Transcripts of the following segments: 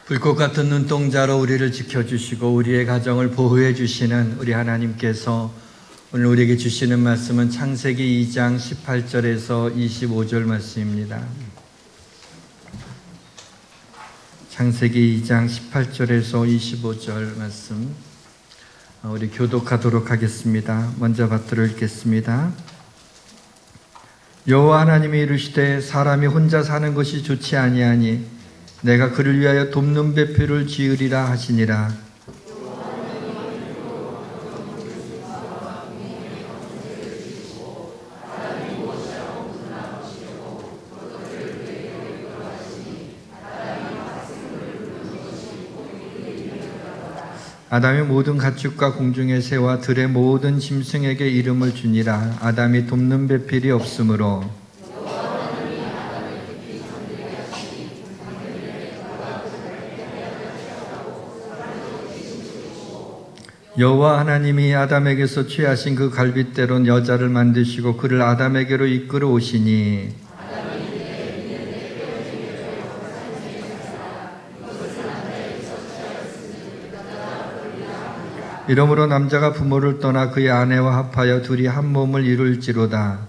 불꽃 같은 눈동자로 우리를 지켜주시고 우리의 가정을 보호해 주시는 우리 하나님께서 오늘 우리에게 주시는 말씀은 창세기 2장 18절에서 25절 말씀입니다. 창세기 2장 18절에서 25절 말씀 우리 교독하도록 하겠습니다. 먼저 받들어 읽겠습니다. 여호와 하나님이 이르시되 사람이 혼자 사는 것이 좋지 아니하니 내가 그를 위하여 돕는 배필을 지으리라 하시니라. 아담이 모든 가축과 공중의 새와 들의 모든 짐승에게 이름을 주니라. 아담이 돕는 배필이 없으므로 여호와 하나님이 아담에게서 취하신 그 갈빗대로 여자를 만드시고 그를 아담에게로 이끌어 오시니 이러므로 남자가 부모를 떠나 그의 아내와 합하여 둘이 한 몸을 이룰지로다.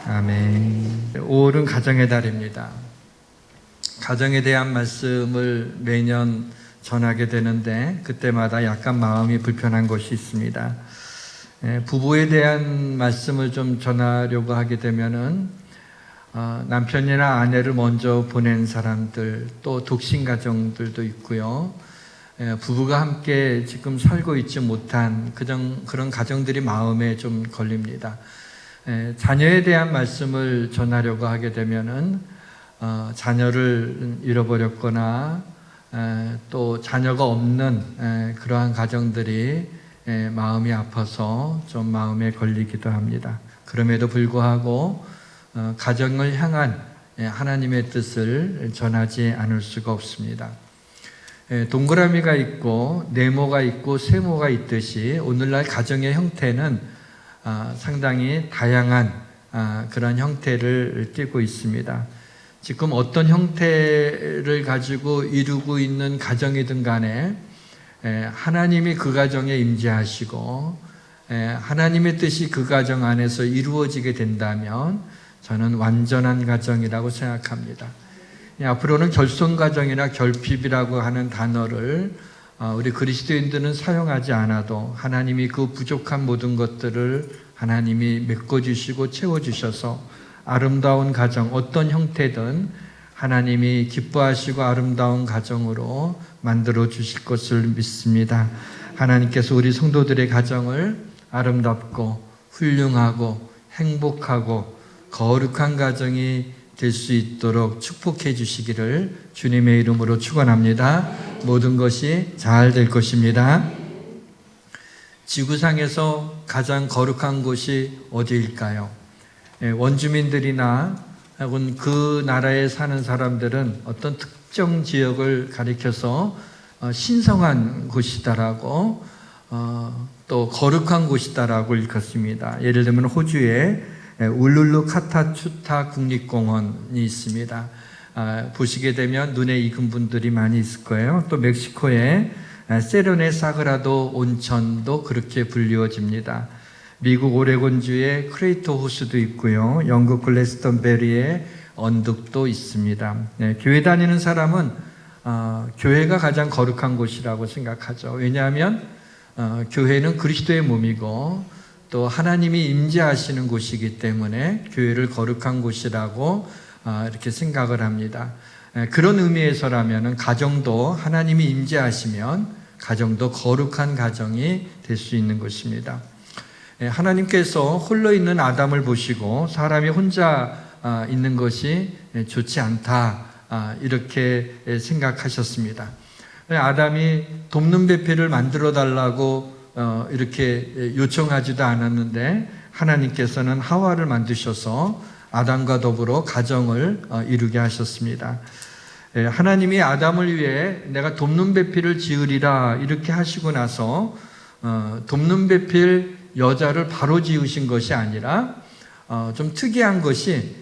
아멘. 5월은 가정의 달입니다. 가정에 대한 말씀을 매년 전하게 되는데 그때마다 약간 마음이 불편한 것이 있습니다. 부부에 대한 말씀을 좀 전하려고 하게 되면은 남편이나 아내를 먼저 보낸 사람들, 또 독신 가정들도 있고요. 부부가 함께 지금 살고 있지 못한 그런 가정들이 마음에 좀 걸립니다. 자녀에 대한 말씀을 전하려고 하게 되면은 자녀를 잃어버렸거나 또 자녀가 없는 그러한 가정들이 마음이 아파서 좀 마음에 걸리기도 합니다. 그럼에도 불구하고 가정을 향한 하나님의 뜻을 전하지 않을 수가 없습니다. 동그라미가 있고 네모가 있고 세모가 있듯이 오늘날 가정의 형태는 상당히 다양한 그런 형태를 띠고 있습니다. 지금 어떤 형태를 가지고 이루고 있는 가정이든 간에 하나님이 그 가정에 임재하시고 하나님의 뜻이 그 가정 안에서 이루어지게 된다면 저는 완전한 가정이라고 생각합니다. 앞으로는 결손가정이나 결핍이라고 하는 단어를 우리 그리스도인들은 사용하지 않아도 하나님이 그 부족한 모든 것들을 하나님이 메꿔주시고 채워주셔서 아름다운 가정, 어떤 형태든 하나님이 기뻐하시고 아름다운 가정으로 만들어 주실 것을 믿습니다. 하나님께서 우리 성도들의 가정을 아름답고 훌륭하고 행복하고 거룩한 가정이 될 수 있도록 축복해 주시기를 주님의 이름으로 축원합니다. 모든 것이 잘 될 것입니다. 지구상에서 가장 거룩한 곳이 어디일까요? 원주민들이나 혹은 그 나라에 사는 사람들은 어떤 특정 지역을 가리켜서 신성한 곳이다라고 또 거룩한 곳이다라고 일컫습니다. 예를 들면 호주에 울룰루 카타추타 국립공원이 있습니다. 보시게 되면 눈에 익은 분들이 많이 있을 거예요. 또 멕시코의 세레네 사그라도 온천도 그렇게 불리워집니다. 미국 오레곤주의 크레이터 호수도 있고요. 영국 글래스턴베리의 언덕도 있습니다. 교회 다니는 사람은 교회가 가장 거룩한 곳이라고 생각하죠. 왜냐하면 교회는 그리스도의 몸이고 또 하나님이 임재하시는 곳이기 때문에 교회를 거룩한 곳이라고 이렇게 생각을 합니다. 그런 의미에서라면 가정도 하나님이 임재하시면 가정도 거룩한 가정이 될 수 있는 것입니다. 하나님께서 홀로 있는 아담을 보시고 사람이 혼자 있는 것이 좋지 않다 이렇게 생각하셨습니다. 아담이 돕는 배필을 만들어 달라고 이렇게 요청하지도 않았는데 하나님께서는 하와를 만드셔서 아담과 더불어 가정을 이루게 하셨습니다. 하나님이 아담을 위해 내가 돕는 배필을 지으리라 이렇게 하시고 나서 돕는 배필 여자를 바로 지으신 것이 아니라 좀 특이한 것이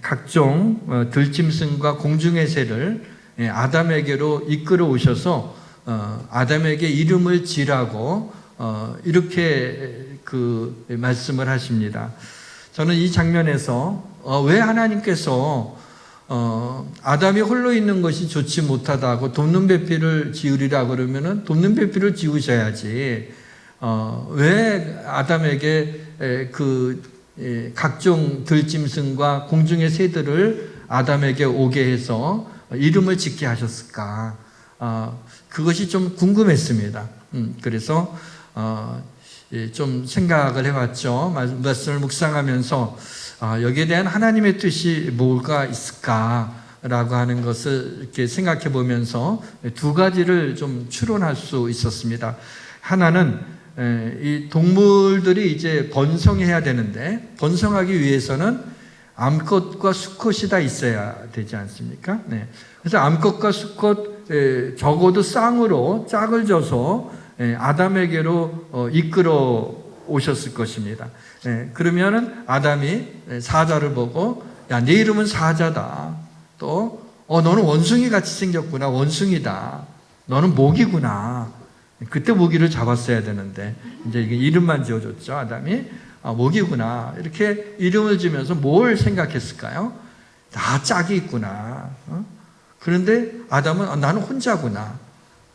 각종 들짐승과 공중의 새를 아담에게로 이끌어 오셔서 아담에게 이름을 지라고 이렇게 그 말씀을 하십니다. 저는 이 장면에서 왜 하나님께서 아담이 홀로 있는 것이 좋지 못하다고 돕는 배필을 지으리라 그러면은 돕는 배필을 지으셔야지 왜 아담에게 그 각종 들짐승과 공중의 새들을 아담에게 오게 해서 이름을 짓게 하셨을까? 그것이 좀 궁금했습니다. 그래서 좀 생각을 해봤죠. 말씀을 묵상하면서 여기에 대한 하나님의 뜻이 뭐가 있을까라고 하는 것을 이렇게 생각해 보면서 두 가지를 좀 추론할 수 있었습니다. 하나는 이 동물들이 이제 번성해야 되는데 번성하기 위해서는 암컷과 수컷이 다 있어야 되지 않습니까? 네. 그래서 암컷과 수컷 적어도 쌍으로 짝을 져서 아담에게로 이끌어 오셨을 것입니다. 그러면은 아담이 사자를 보고 야, 네 이름은 사자다. 또 너는 원숭이 같이 생겼구나. 원숭이다. 너는 모기구나. 그때 모기를 잡았어야 되는데 이제 이름만 지어줬죠. 아담이 모기구나. 이렇게 이름을 지면서 뭘 생각했을까요? 다 짝이 있구나. 그런데 아담은 나는 혼자구나.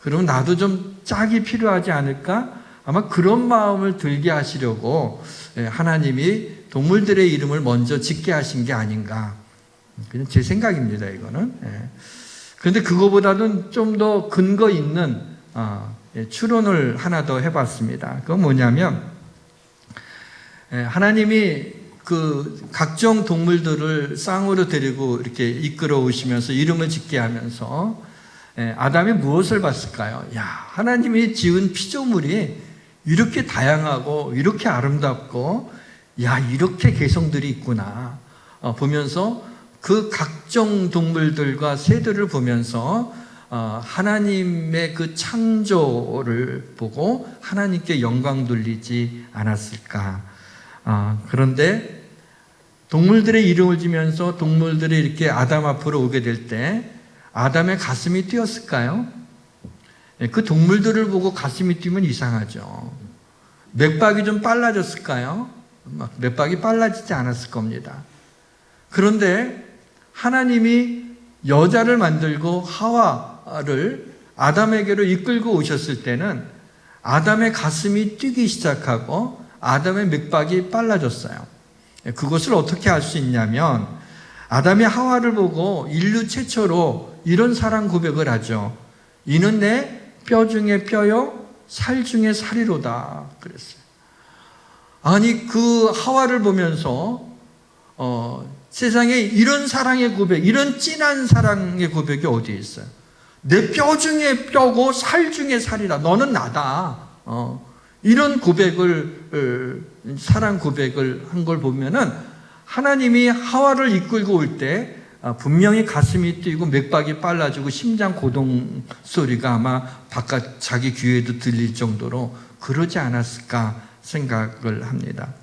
그러면 나도 좀 짝이 필요하지 않을까? 아마 그런 마음을 들게 하시려고 하나님이 동물들의 이름을 먼저 짓게 하신 게 아닌가. 그냥 제 생각입니다, 이거는. 그런데 그거보다는 좀 더 근거 있는 추론을 하나 더 해봤습니다. 그건 뭐냐면 하나님이 그 각종 동물들을 쌍으로 데리고 이렇게 이끌어 오시면서 이름을 짓게 하면서 아담이 무엇을 봤을까요? 야, 하나님이 지은 피조물이 이렇게 다양하고 이렇게 아름답고 야, 이렇게 개성들이 있구나 보면서 그 각종 동물들과 새들을 보면서 하나님의 그 창조를 보고 하나님께 영광 돌리지 않았을까. 그런데 동물들의 이름을 지면서 동물들이 이렇게 아담 앞으로 오게 될 때 아담의 가슴이 뛰었을까요? 그 동물들을 보고 가슴이 뛰면 이상하죠. 맥박이 좀 빨라졌을까요? 맥박이 빨라지지 않았을 겁니다. 그런데 하나님이 여자를 만들고 하와를 아담에게로 이끌고 오셨을 때는 아담의 가슴이 뛰기 시작하고 아담의 맥박이 빨라졌어요. 그것을 어떻게 알 수 있냐면 아담이 하와를 보고 인류 최초로 이런 사랑 고백을 하죠. 이는 내 뼈 중에 뼈요 살 중에 살이로다 그랬어요. 아니 그 하와를 보면서 세상에 이런 사랑의 고백, 이런 진한 사랑의 고백이 어디에 있어요? 내 뼈 중에 뼈고 살 중에 살이라. 너는 나다. 이런 고백을 사랑 고백을 한 걸 보면은 하나님이 하와를 이끌고 올 때 분명히 가슴이 뛰고 맥박이 빨라지고 심장 고동 소리가 아마 바깥 자기 귀에도 들릴 정도로 그러지 않았을까 생각을 합니다.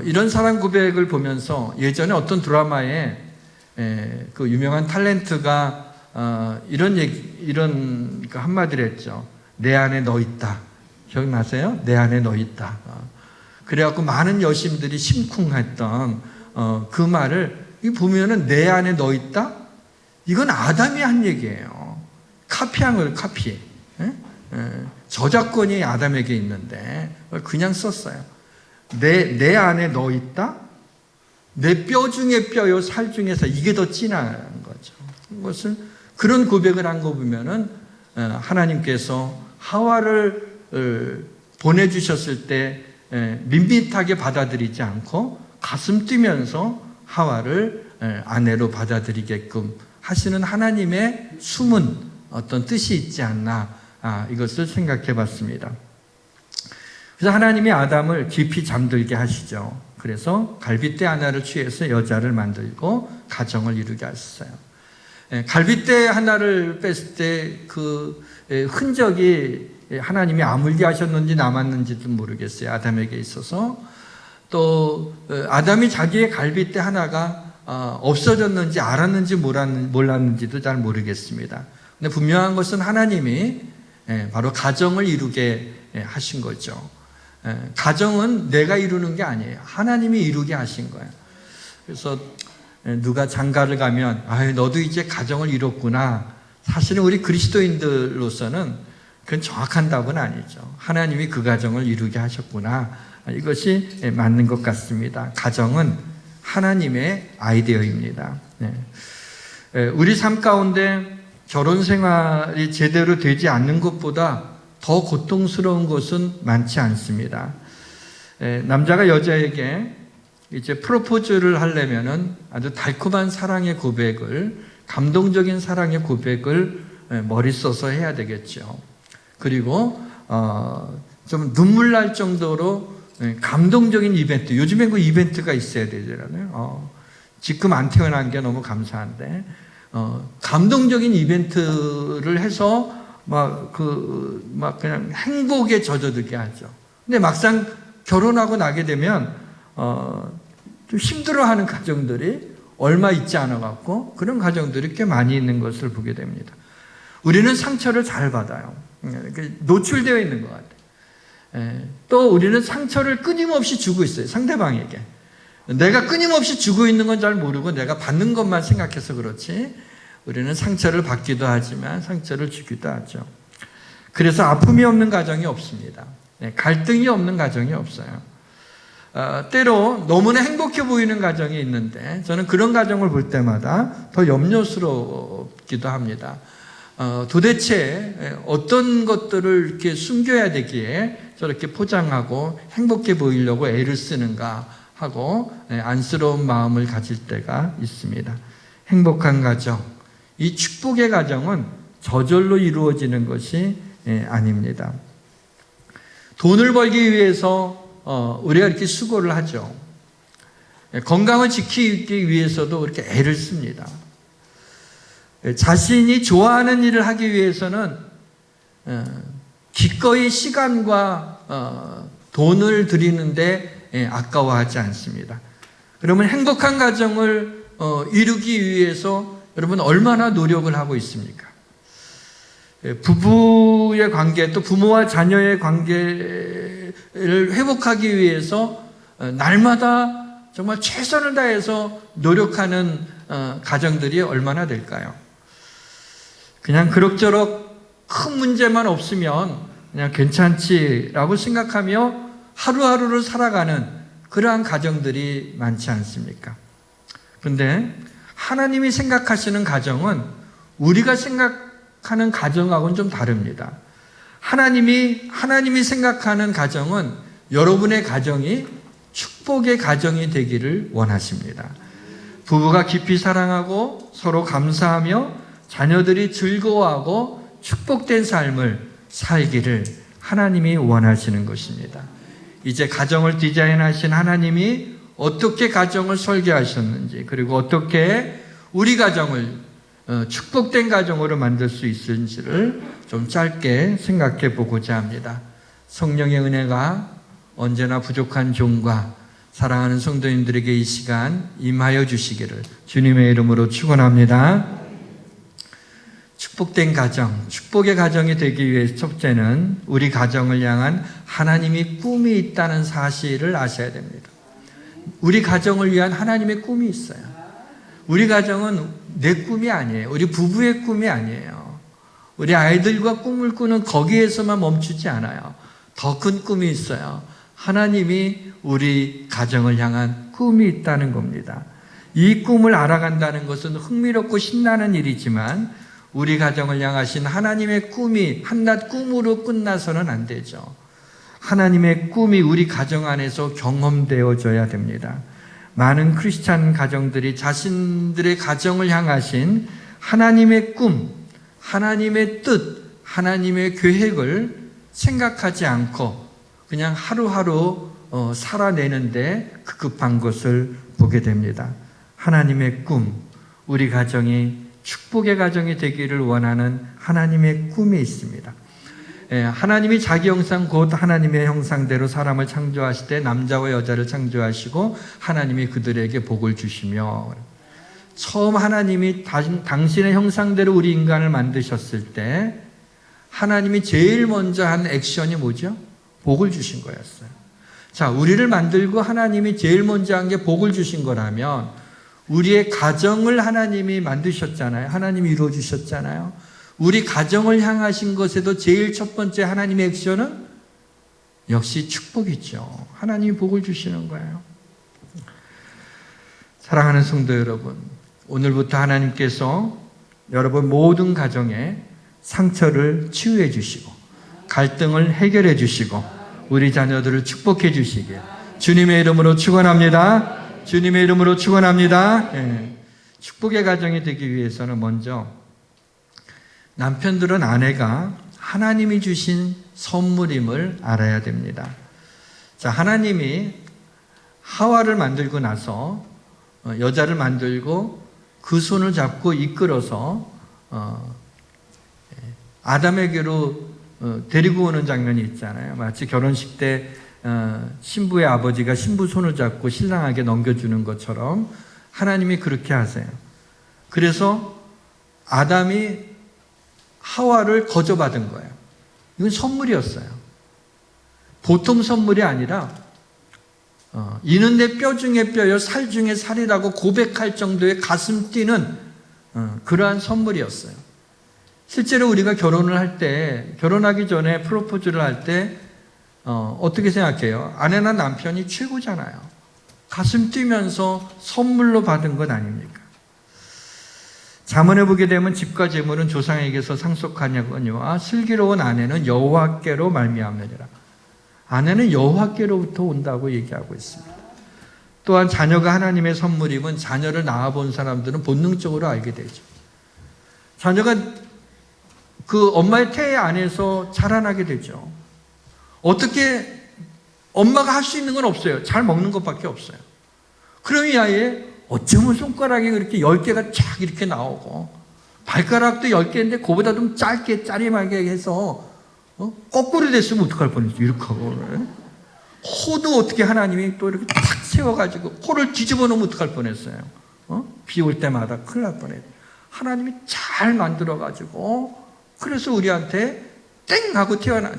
이런 사랑 고백을 보면서 예전에 어떤 드라마에 그 유명한 탤런트가 이런 그 한마디를 했죠. 내 안에 너 있다. 기억나세요? 내 안에 너 있다. 그래갖고 많은 여심들이 심쿵했던 그 말을 보면은 내 안에 너 있다? 이건 아담이 한 얘기예요. 카피한 거예요, 카피. 저작권이 아담에게 있는데 그냥 썼어요. 내 안에 너 있다? 내 뼈 중에 뼈요, 살 중에 살. 이게 더 진한 거죠. 그것을 그런 고백을 한 거 보면은 하나님께서 하와를 보내주셨을 때 밋밋하게 받아들이지 않고 가슴 뛰면서 하와를 아내로 받아들이게끔 하시는 하나님의 숨은 어떤 뜻이 있지 않나 이것을 생각해 봤습니다. 그래서 하나님이 아담을 깊이 잠들게 하시죠. 그래서 갈빗대 하나를 취해서 여자를 만들고 가정을 이루게 하셨어요. 갈빗대 하나를 뺐을 때 그 흔적이 하나님이 아물게 하셨는지 남았는지도 모르겠어요. 아담에게 있어서 또 아담이 자기의 갈빗대 하나가 없어졌는지 알았는지 몰랐는지도 잘 모르겠습니다. 근데 분명한 것은 하나님이 바로 가정을 이루게 하신 거죠. 가정은 내가 이루는 게 아니에요. 하나님이 이루게 하신 거예요. 그래서 누가 장가를 가면 너도 이제 가정을 이뤘구나. 사실은 우리 그리스도인들로서는 그건 정확한 답은 아니죠. 하나님이 그 가정을 이루게 하셨구나. 이것이 맞는 것 같습니다. 가정은 하나님의 아이디어입니다. 우리 삶 가운데 결혼 생활이 제대로 되지 않는 것보다 더 고통스러운 것은 많지 않습니다. 남자가 여자에게 이제 프로포즈를 하려면은 아주 달콤한 사랑의 고백을, 감동적인 사랑의 고백을 머리 써서 해야 되겠죠. 그리고 좀 눈물 날 정도로 감동적인 이벤트, 요즘엔 그 이벤트가 있어야 되잖아요. 지금 안 태어난 게 너무 감사한데 감동적인 이벤트를 해서 막 그냥 행복에 젖어들게 하죠. 근데 막상 결혼하고 나게 되면 좀 힘들어하는 가정들이 얼마 있지 않아 갖고 그런 가정들이 꽤 많이 있는 것을 보게 됩니다. 우리는 상처를 잘 받아요. 노출되어 있는 것 같아요. 또 우리는 상처를 끊임없이 주고 있어요. 상대방에게. 내가 끊임없이 주고 있는 건 잘 모르고 내가 받는 것만 생각해서 그렇지, 우리는 상처를 받기도 하지만 상처를 주기도 하죠. 그래서 아픔이 없는 가정이 없습니다. 갈등이 없는 가정이 없어요. 때로 너무나 행복해 보이는 가정이 있는데 저는 그런 가정을 볼 때마다 더 염려스럽기도 합니다. 도대체 어떤 것들을 이렇게 숨겨야 되기에 저렇게 포장하고 행복해 보이려고 애를 쓰는가 하고 안쓰러운 마음을 가질 때가 있습니다. 행복한 가정, 이 축복의 가정은 저절로 이루어지는 것이 아닙니다. 돈을 벌기 위해서 우리가 이렇게 수고를 하죠. 건강을 지키기 위해서도 이렇게 애를 씁니다. 자신이 좋아하는 일을 하기 위해서는 기꺼이 시간과 돈을 들이는데 아까워하지 않습니다. 그러면 행복한 가정을 이루기 위해서 여러분 얼마나 노력을 하고 있습니까? 부부의 관계, 또 부모와 자녀의 관계를 회복하기 위해서 날마다 정말 최선을 다해서 노력하는 가정들이 얼마나 될까요? 그냥 그럭저럭 큰 문제만 없으면 그냥 괜찮지라고 생각하며 하루하루를 살아가는 그러한 가정들이 많지 않습니까? 그런데 하나님이 생각하시는 가정은 우리가 생각하는 가정하고는 좀 다릅니다. 하나님이 생각하는 가정은 여러분의 가정이 축복의 가정이 되기를 원하십니다. 부부가 깊이 사랑하고 서로 감사하며 자녀들이 즐거워하고 축복된 삶을 살기를 하나님이 원하시는 것입니다. 이제 가정을 디자인하신 하나님이 어떻게 가정을 설계하셨는지, 그리고 어떻게 우리 가정을 축복된 가정으로 만들 수 있을지를 좀 짧게 생각해 보고자 합니다. 성령의 은혜가 언제나 부족한 종과 사랑하는 성도님들에게 이 시간 임하여 주시기를 주님의 이름으로 축원합니다. 축복된 가정, 축복의 가정이 되기 위해 첫째는 우리 가정을 향한 하나님의 꿈이 있다는 사실을 아셔야 됩니다. 우리 가정을 위한 하나님의 꿈이 있어요. 우리 가정은 내 꿈이 아니에요. 우리 부부의 꿈이 아니에요. 우리 아이들과 꿈을 꾸는 거기에서만 멈추지 않아요. 더 큰 꿈이 있어요. 하나님이 우리 가정을 향한 꿈이 있다는 겁니다. 이 꿈을 알아간다는 것은 흥미롭고 신나는 일이지만 우리 가정을 향하신 하나님의 꿈이 한낱 꿈으로 끝나서는 안 되죠. 하나님의 꿈이 우리 가정 안에서 경험되어져야 됩니다. 많은 크리스찬 가정들이 자신들의 가정을 향하신 하나님의 꿈, 하나님의 뜻, 하나님의 계획을 생각하지 않고 그냥 하루하루 살아내는데 급급한 것을 보게 됩니다. 하나님의 꿈, 우리 가정이 축복의 가정이 되기를 원하는 하나님의 꿈이 있습니다. 하나님이 자기 형상 곧 하나님의 형상대로 사람을 창조하시되 남자와 여자를 창조하시고 하나님이 그들에게 복을 주시며, 처음 하나님이 당신의 형상대로 우리 인간을 만드셨을 때 하나님이 제일 먼저 한 액션이 뭐죠? 복을 주신 거였어요. 자, 우리를 만들고 하나님이 제일 먼저 한 게 복을 주신 거라면 우리의 가정을 하나님이 만드셨잖아요. 하나님이 이루어 주셨잖아요. 우리 가정을 향하신 것에도 제일 첫 번째 하나님의 액션은 역시 축복이죠. 하나님이 복을 주시는 거예요. 사랑하는 성도 여러분, 오늘부터 하나님께서 여러분 모든 가정에 상처를 치유해 주시고 갈등을 해결해 주시고 우리 자녀들을 축복해 주시길 주님의 이름으로 축원합니다. 주님의 이름으로 축원합니다. 축복의 가정이 되기 위해서는 먼저 남편들은 아내가 하나님이 주신 선물임을 알아야 됩니다. 자, 하나님이 하와를 만들고 나서 여자를 만들고 그 손을 잡고 이끌어서 아담에게로 데리고 오는 장면이 있잖아요. 마치 결혼식 때 신부의 아버지가 신부 손을 잡고 신랑에게 넘겨주는 것처럼 하나님이 그렇게 하세요. 그래서 아담이 하와를 거저받은 거예요. 이건 선물이었어요. 보통 선물이 아니라 이는 내 뼈 중에 뼈여 살 중에 살이라고 고백할 정도의 가슴 뛰는 그러한 선물이었어요. 실제로 우리가 결혼을 할 때, 결혼하기 전에 프로포즈를 할 때 어떻게 생각해요? 아내나 남편이 최고잖아요. 가슴 뛰면서 선물로 받은 건 아닙니까? 잠언에 보게 되면 집과 재물은 조상에게서 상속하냐거니와 슬기로운 아내는 여호와께로 말미암느니라. 아내는 여호와께로부터 온다고 얘기하고 있습니다. 또한 자녀가 하나님의 선물이면 자녀를 낳아본 사람들은 본능적으로 알게 되죠. 자녀가 그 엄마의 태의 안에서 자라나게 되죠. 어떻게 엄마가 할 수 있는 건 없어요. 잘 먹는 것밖에 없어요. 그럼 이 아이의 어쩌면 손가락이 그렇게 10개가 쫙 이렇게 나오고 발가락도 10개인데 그보다 좀 짧게 짜림하게 해서 거꾸로 됐으면 어떡할 뻔했어. 이렇게 하고 코도 어떻게 하나님이 또 이렇게 탁 세워가지고 코를 뒤집어 놓으면 어떡할 뻔했어요. 비 올 때마다 큰일 날 뻔했어요. 하나님이 잘 만들어가지고 그래서 우리한테 땡 하고 태어나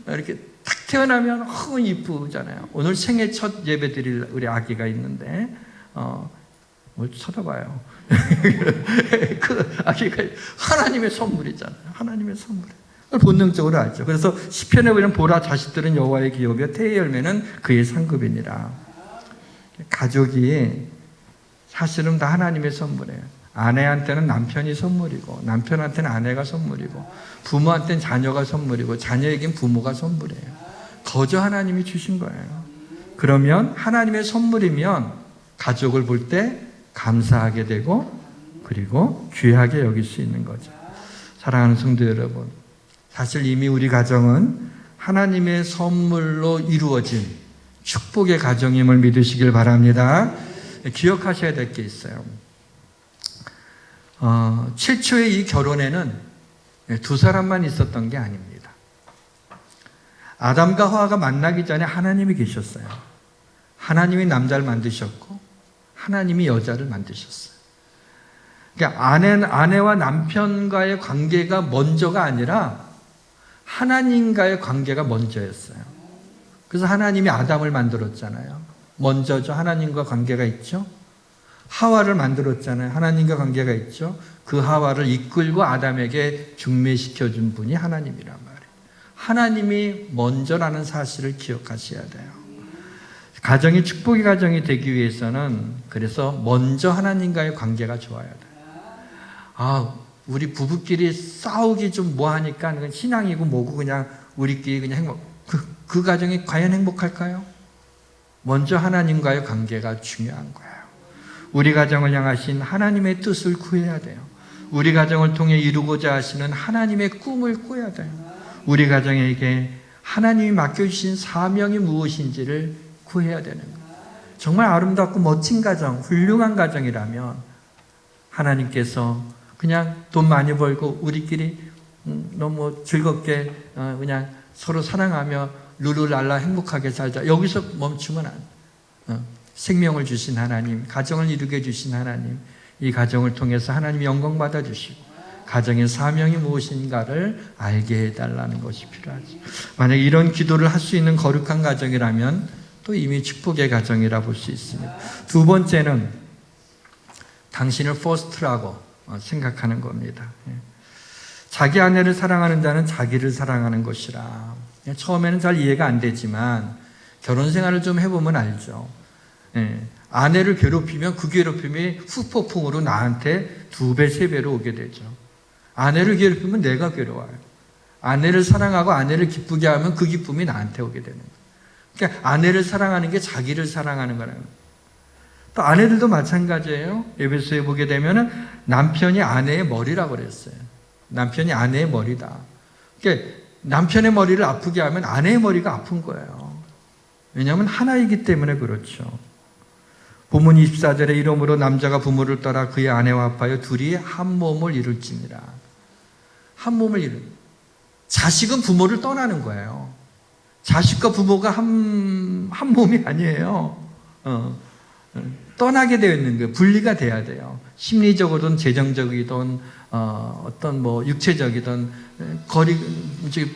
이렇게 탁 태어나면 너무 이쁘잖아요. 오늘 생애 첫 예배 드릴 우리 아기가 있는데 뭘 쳐다봐요. 그 아기가 하나님의 선물이잖아요. 하나님의 선물. 그걸 본능적으로 알죠. 그래서 시편에 보면 보라 자식들은 여호와의 기업이요 태의 열매는 그의 상급이니라. 가족이 사실은 다 하나님의 선물이에요. 아내한테는 남편이 선물이고 남편한테는 아내가 선물이고 부모한테는 자녀가 선물이고 자녀에겐 부모가 선물이에요. 거저 하나님이 주신 거예요. 그러면 하나님의 선물이면 가족을 볼 때 감사하게 되고 그리고 귀하게 여길 수 있는 거죠. 사랑하는 성도 여러분, 사실 이미 우리 가정은 하나님의 선물로 이루어진 축복의 가정임을 믿으시길 바랍니다. 기억하셔야 될 게 있어요. 최초의 이 결혼에는 두 사람만 있었던 게 아닙니다. 아담과 하와가 만나기 전에 하나님이 계셨어요. 하나님이 남자를 만드셨고 하나님이 여자를 만드셨어요. 그러니까 아내와 남편과의 관계가 먼저가 아니라 하나님과의 관계가 먼저였어요. 그래서 하나님이 아담을 만들었잖아요. 먼저죠. 하나님과 관계가 있죠. 하와를 만들었잖아요. 하나님과 관계가 있죠. 그 하와를 이끌고 아담에게 중매시켜준 분이 하나님이란 말이에요. 하나님이 먼저라는 사실을 기억하셔야 돼요. 가정이 축복의 가정이 되기 위해서는 그래서 먼저 하나님과의 관계가 좋아야 돼요. 우리 부부끼리 싸우기 좀 뭐하니까 신앙이고 뭐고 그냥 우리끼리 그냥 그 가정이 과연 행복할까요? 먼저 하나님과의 관계가 중요한 거예요. 우리 가정을 향하신 하나님의 뜻을 구해야 돼요. 우리 가정을 통해 이루고자 하시는 하나님의 꿈을 꾸어야 돼요. 우리 가정에게 하나님이 맡겨주신 사명이 무엇인지를 구해야 되는 거예요. 정말 아름답고 멋진 가정, 훌륭한 가정이라면 하나님께서 그냥 돈 많이 벌고 우리끼리 너무 즐겁게 그냥 서로 사랑하며 룰루랄라 행복하게 살자. 여기서 멈추면 안 돼. 생명을 주신 하나님, 가정을 이루게 주신 하나님, 이 가정을 통해서 하나님 영광 받아주시고 가정의 사명이 무엇인가를 알게 해달라는 것이 필요하죠. 만약 이런 기도를 할 수 있는 거룩한 가정이라면 또 이미 축복의 가정이라 볼 수 있습니다. 두 번째는 당신을 first라고 생각하는 겁니다. 자기 아내를 사랑하는 자는 자기를 사랑하는 것이라. 처음에는 잘 이해가 안 되지만 결혼 생활을 좀 해보면 알죠. 아내를 괴롭히면 그 괴롭힘이 후폭풍으로 나한테 2배, 3배로 오게 되죠. 아내를 괴롭히면 내가 괴로워요. 아내를 사랑하고 아내를 기쁘게 하면 그 기쁨이 나한테 오게 되는 거예요. 그러니까 아내를 사랑하는 게 자기를 사랑하는 거라는 거예요. 또 아내들도 마찬가지예요. 에베소에 보게 되면 남편이 아내의 머리라고 그랬어요. 남편이 아내의 머리다. 그러니까 남편의 머리를 아프게 하면 아내의 머리가 아픈 거예요. 왜냐하면 하나이기 때문에 그렇죠. 본문 24절에 이러므로 남자가 부모를 떠나 그의 아내와 합하여 둘이 한 몸을 이룰지니라. 한 몸을 이룰. 자식은 부모를 떠나는 거예요. 자식과 부모가 한 몸이 아니에요. 떠나게 되어 있는 거예요. 분리가 돼야 돼요. 심리적이든 재정적이든 어떤 육체적이든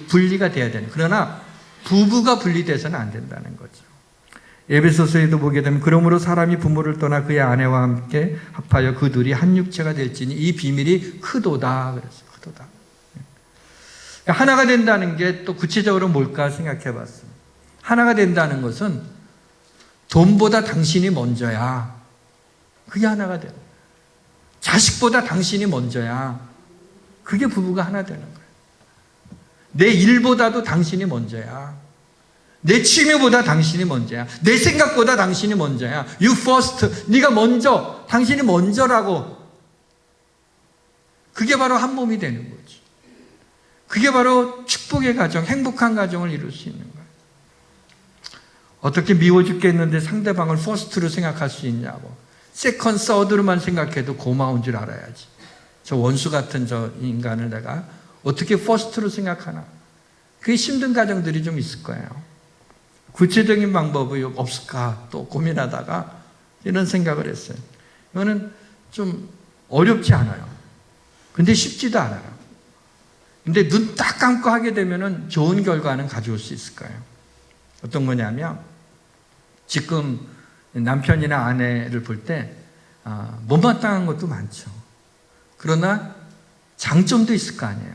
분리가 돼야 되는. 그러나 부부가 분리돼서는 안 된다는 거죠. 에베소서에도 보게 되면 그러므로 사람이 부모를 떠나 그의 아내와 함께 합하여 그 둘이 한 육체가 될지니 이 비밀이 크도다 그랬어요. 크도다. 하나가 된다는 게 또 구체적으로 뭘까 생각해 봤어요. 하나가 된다는 것은 돈보다 당신이 먼저야. 그게 하나가 돼요. 자식보다 당신이 먼저야. 그게 부부가 하나 되는 거예요. 내 일보다도 당신이 먼저야. 내 취미보다 당신이 먼저야. 내 생각보다 당신이 먼저야. You first. 네가 먼저. 당신이 먼저라고. 그게 바로 한 몸이 되는 거지. 그게 바로 축복의 가정, 행복한 가정을 이룰 수 있는 거예요. 어떻게 미워 죽겠는데 상대방을 first로 생각할 수 있냐고. second, third로만 생각해도 고마운 줄 알아야지. 저 원수 같은 저 인간을 내가 어떻게 first로 생각하나. 그게 힘든 가정들이 좀 있을 거예요. 구체적인 방법이 없을까 또 고민하다가 이런 생각을 했어요. 이거는 좀 어렵지 않아요. 근데 쉽지도 않아요. 근데 눈 딱 감고 하게 되면은 좋은 결과는 가져올 수 있을 거예요. 어떤 거냐면 지금 남편이나 아내를 볼 때 못마땅한 것도 많죠. 그러나 장점도 있을 거 아니에요.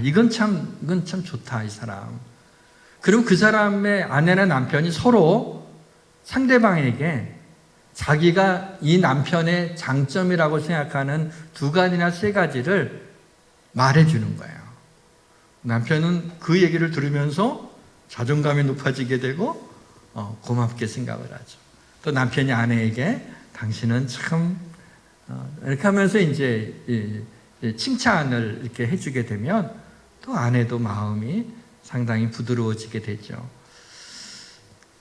이건 참 좋다 이 사람. 그럼 그 사람의 아내나 남편이 서로 상대방에게 자기가 이 남편의 장점이라고 생각하는 2가지나 3가지를 말해주는 거예요. 남편은 그 얘기를 들으면서 자존감이 높아지게 되고 고맙게 생각을 하죠. 또 남편이 아내에게 당신은 참 이렇게 하면서 이제 칭찬을 이렇게 해주게 되면 또 아내도 마음이 상당히 부드러워지게 되죠.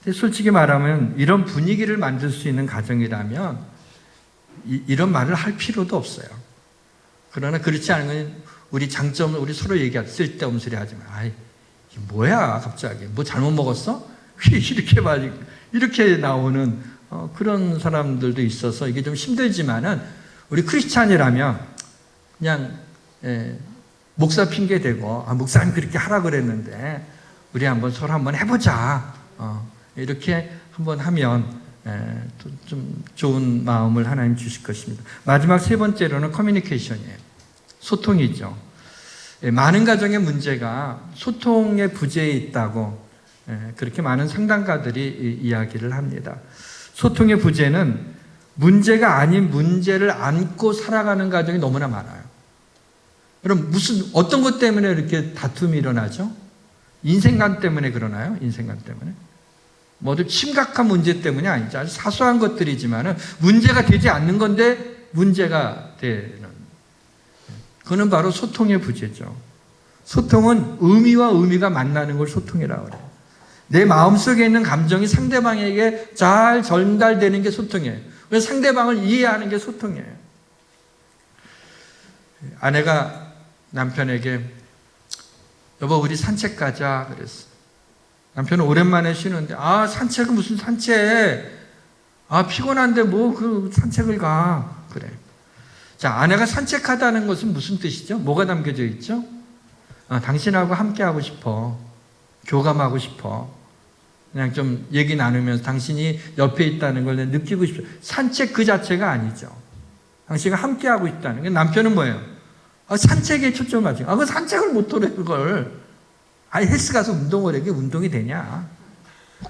근데 솔직히 말하면 이런 분위기를 만들 수 있는 가정이라면 이런 말을 할 필요도 없어요. 그러나 그렇지 않으면 우리 장점을 우리 서로 얘기하고 쓸데없는 소리 하지 마. 아이, 이게 뭐야 갑자기. 뭐 잘못 먹었어? 이렇게 나오는 그런 사람들도 있어서 이게 좀 힘들지만은 우리 크리스찬이라면 그냥 목사 핑계 대고 목사님 그렇게 하라 그랬는데 우리 서로 한번 해보자. 이렇게 한번 하면 좀 좋은 마음을 하나님 주실 것입니다. 마지막 3번째로는 커뮤니케이션이에요. 소통이죠. 많은 가정의 문제가 소통의 부재에 있다고 그렇게 많은 상담가들이 이야기를 합니다. 소통의 부재는 문제가 아닌 문제를 안고 살아가는 가정이 너무나 많아요. 그럼 어떤 것 때문에 이렇게 다툼이 일어나죠? 인생관 때문에 그러나요? 인생관 때문에? 모두 심각한 문제 때문이 아니죠. 아주 사소한 것들이지만 문제가 되지 않는 건데 문제가 되는. 그거는 바로 소통의 부재죠. 소통은 의미와 의미가 만나는 걸 소통이라고 그래요. 내 마음속에 있는 감정이 상대방에게 잘 전달되는 게 소통이에요. 그래서 상대방을 이해하는 게 소통이에요. 아내가 남편에게 여보, 우리 산책 가자. 그랬어. 남편은 오랜만에 쉬는데, 산책은 무슨 산책? 피곤한데 뭐 그 산책을 가. 그래. 자, 아내가 산책하다는 것은 무슨 뜻이죠? 뭐가 담겨져 있죠? 당신하고 함께 하고 싶어. 교감하고 싶어. 그냥 좀 얘기 나누면서 당신이 옆에 있다는 걸 느끼고 싶어. 산책 그 자체가 아니죠. 당신과 함께 하고 있다는 게. 남편은 뭐예요? 산책에 초점을 맞춰. 그 산책을 못하래, 그걸. 헬스 가서 운동을 해. 이게 운동이 되냐?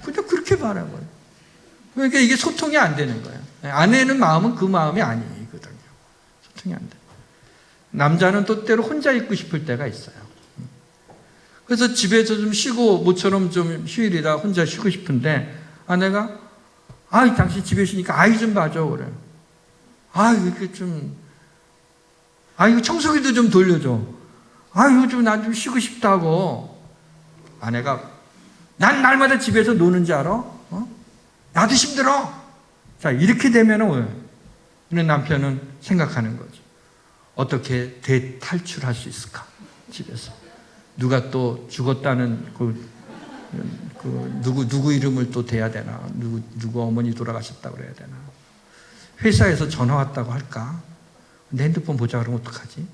그냥 그렇게 바라봐요. 그러니까 이게 소통이 안 되는 거예요. 아내는 마음은 그 마음이 아니거든요. 소통이 안 돼. 남자는 또 때로 혼자 있고 싶을 때가 있어요. 그래서 집에서 좀 쉬고, 모처럼 좀 휴일이라 혼자 쉬고 싶은데, 아내가, 당신 집에 쉬니까 아이 좀 봐줘, 그래. 이렇게 좀, 이거 청소기도 좀 돌려줘. 이거 좀 난 좀 쉬고 싶다고. 아내가, 난 날마다 집에서 노는 줄 알아? 나도 힘들어. 자, 이렇게 되면은 남편은 생각하는 거죠. 어떻게 대탈출할 수 있을까? 집에서. 누가 또 죽었다는 누구 이름을 또 대야 되나? 누구 어머니 돌아가셨다고 그래야 되나? 회사에서 전화 왔다고 할까? 내 핸드폰 보자 그러면 어떡하지?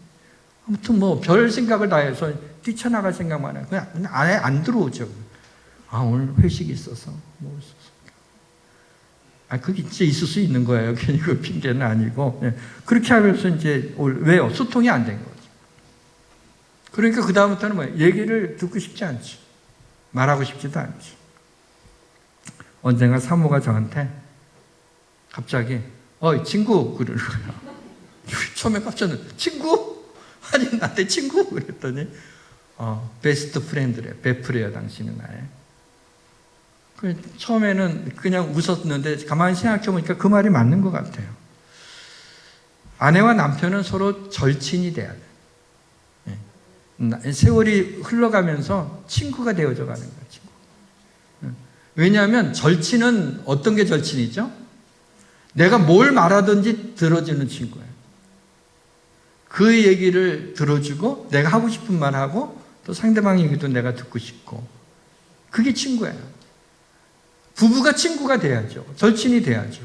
아무튼 뭐 별 생각을 다 해서 뛰쳐나갈 생각만 해요. 그냥 안에 안 들어오죠. 오늘 회식이 있어서 뭐 있어서. 그게 진짜 있을 수 있는 거예요. 괜히 그 핑계는 아니고. 그렇게 하면서 이제 왜요? 소통이 안 된 거죠. 그러니까 그 다음부터는 뭐예요? 얘기를 듣고 싶지 않지. 말하고 싶지도 않지. 언젠가 사모가 저한테 갑자기 친구 그러는 거예요. 처음에 깜짝 놀랐어요. 친구? 아니 나한테 친구? 그랬더니 베스트 프렌드래. 베프래요. 당신은 나의. 처음에는 그냥 웃었는데 가만히 생각해보니까 그 말이 맞는 것 같아요. 아내와 남편은 서로 절친이 돼야 돼요. 세월이 흘러가면서 친구가 되어져 가는 거예요. 친구. 왜냐하면 절친은 어떤 게 절친이죠? 내가 뭘 말하든지 들어주는 친구예요. 그 얘기를 들어주고 내가 하고 싶은 말 하고 또 상대방 얘기도 내가 듣고 싶고 그게 친구예요. 부부가 친구가 돼야죠. 절친이 돼야죠.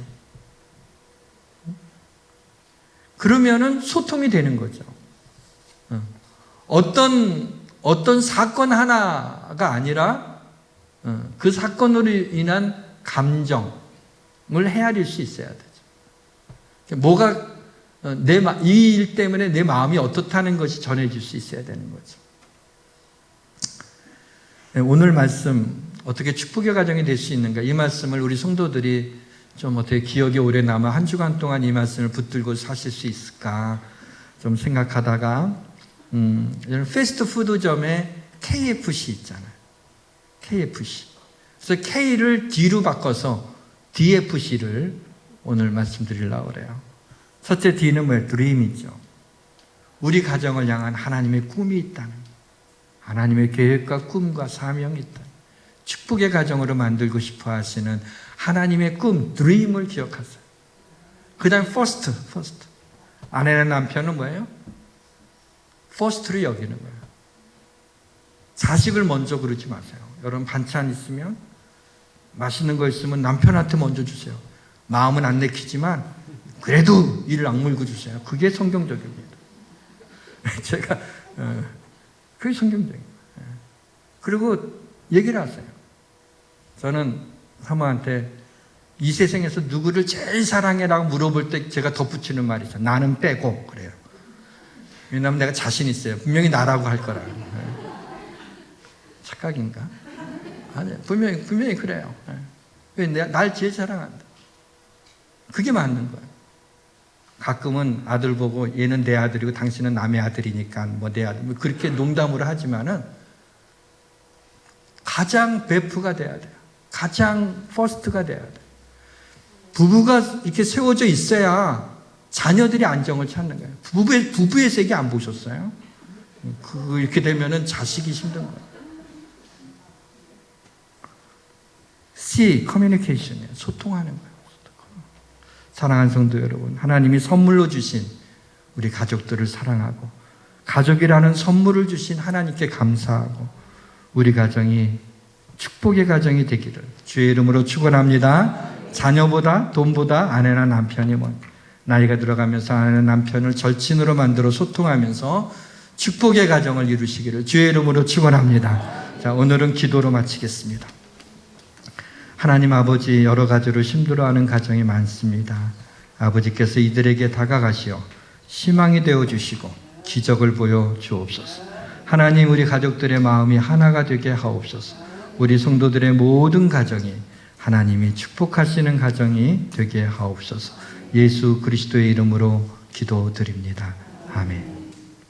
그러면은 소통이 되는 거죠. 어떤 사건 하나가 아니라 그 사건으로 인한 감정을 헤아릴 수 있어야 되죠. 이 일 때문에 내 마음이 어떻다는 것이 전해질 수 있어야 되는 거죠. 오늘 말씀 어떻게 축복의 가정이 될 수 있는가? 이 말씀을 우리 성도들이 좀 어떻게 기억에 오래 남아 한 주간 동안 이 말씀을 붙들고 사실 수 있을까 좀 생각하다가 패스트푸드점에 KFC 있잖아요. KFC. 그래서 K를 D로 바꿔서 DFC를 오늘 말씀드리려고 그래요. 첫째 D는 뭐예요? 드림이죠. 우리 가정을 향한 하나님의 꿈이 있다는, 하나님의 계획과 꿈과 사명이 있다는, 축복의 가정으로 만들고 싶어 하시는 하나님의 꿈, 드림을 기억하세요. 그 다음 퍼스트. 아내나 남편은 뭐예요? 퍼스트를 여기는 거예요. 자식을 먼저 그러지 마세요. 여러분 반찬 있으면 맛있는 거 있으면 남편한테 먼저 주세요. 마음은 안 내키지만 그래도 이를 악물고 주세요. 그게 성경적입니다. 제가 그게 성경적입니다. 그리고 얘기를 하세요. 저는 사모한테 이 세상에서 누구를 제일 사랑해라고 물어볼 때 제가 덧붙이는 말이 있어요. 나는 빼고 그래요. 왜냐하면 내가 자신 있어요. 분명히 나라고 할 거라. 착각인가? 아니, 분명히 그래요. 왜 날 제일 사랑한다. 그게 맞는 거예요. 가끔은 아들 보고 얘는 내 아들이고 당신은 남의 아들이니까 뭐 내 아들 뭐 그렇게 농담으로 하지만은 가장 베프가 돼야 돼요. 가장 퍼스트가 돼야 돼요. 부부가 이렇게 세워져 있어야 자녀들이 안정을 찾는 거예요. 부부의 세계 안 보셨어요? 이렇게 되면은 자식이 힘든 거예요. C, 커뮤니케이션이에요. 소통하는 거예요. 사랑하는 성도 여러분, 하나님이 선물로 주신 우리 가족들을 사랑하고 가족이라는 선물을 주신 하나님께 감사하고 우리 가정이 축복의 가정이 되기를 주의 이름으로 축원합니다. 자녀보다 돈보다 아내나 남편이 나이가 들어가면서 아내나 남편을 절친으로 만들어 소통하면서 축복의 가정을 이루시기를 주의 이름으로 축원합니다. 자, 오늘은 기도로 마치겠습니다. 하나님 아버지, 여러 가지로 힘들어하는 가정이 많습니다. 아버지께서 이들에게 다가가시어 희망이 되어주시고 기적을 보여 주옵소서. 하나님, 우리 가족들의 마음이 하나가 되게 하옵소서. 우리 성도들의 모든 가정이 하나님이 축복하시는 가정이 되게 하옵소서. 예수 그리스도의 이름으로 기도드립니다. 아멘.